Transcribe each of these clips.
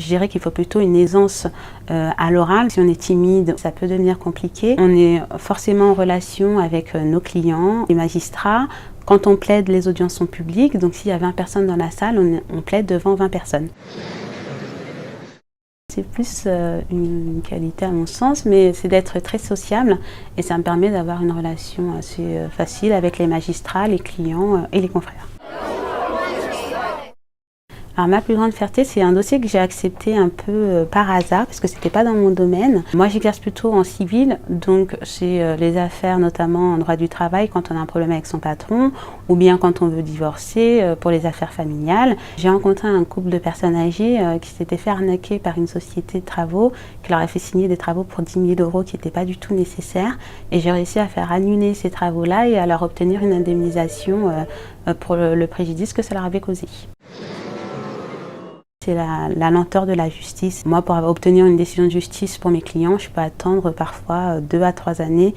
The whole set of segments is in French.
Je dirais qu'il faut plutôt une aisance à l'oral. Si on est timide, ça peut devenir compliqué. On est forcément en relation avec nos clients, les magistrats. Quand on plaide, les audiences sont publiques. Donc s'il y a 20 personnes dans la salle, on plaide devant 20 personnes. C'est plus une qualité à mon sens, mais c'est d'être très sociable et ça me permet d'avoir une relation assez facile avec les magistrats, les clients et les confrères. Alors ma plus grande fierté, c'est un dossier que j'ai accepté un peu par hasard, parce que c'était pas dans mon domaine. Moi, j'exerce plutôt en civil, donc c'est les affaires, notamment en droit du travail, quand on a un problème avec son patron, ou bien quand on veut divorcer, pour les affaires familiales. J'ai rencontré un couple de personnes âgées qui s'étaient fait arnaquer par une société de travaux, qui leur a fait signer des travaux pour 10 000 € qui n'étaient pas du tout nécessaires. Et j'ai réussi à faire annuler ces travaux-là et à leur obtenir une indemnisation pour le préjudice que ça leur avait causé. C'est la lenteur de la justice. Moi, pour obtenir une décision de justice pour mes clients, je peux attendre parfois 2 à 3 années.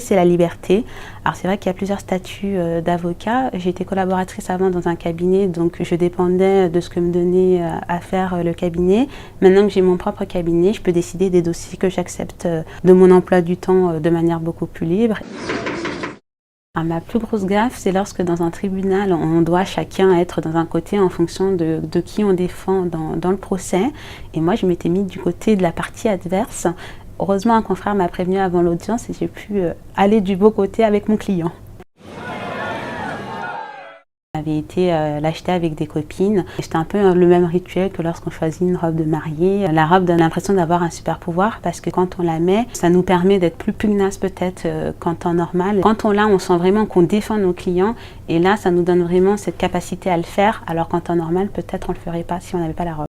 C'est la liberté. Alors c'est vrai qu'il y a plusieurs statuts d'avocat. J'ai été collaboratrice avant dans un cabinet, donc je dépendais de ce que me donnait à faire le cabinet. Maintenant que j'ai mon propre cabinet, je peux décider des dossiers que j'accepte de mon emploi du temps de manière beaucoup plus libre. Alors, ma plus grosse gaffe, c'est lorsque dans un tribunal, on doit chacun être dans un côté en fonction de qui on défend dans le procès. Et moi, je m'étais mise du côté de la partie adverse. Heureusement, un confrère m'a prévenu avant l'audience et j'ai pu aller du beau côté avec mon client. J'avais été l'acheter avec des copines. C'était un peu le même rituel que lorsqu'on choisit une robe de mariée. La robe donne l'impression d'avoir un super pouvoir parce que quand on la met, ça nous permet d'être plus pugnace peut-être qu'en temps normal. Quand on l'a, on sent vraiment qu'on défend nos clients et là, ça nous donne vraiment cette capacité à le faire alors qu'en temps normal, peut-être on ne le ferait pas si on n'avait pas la robe.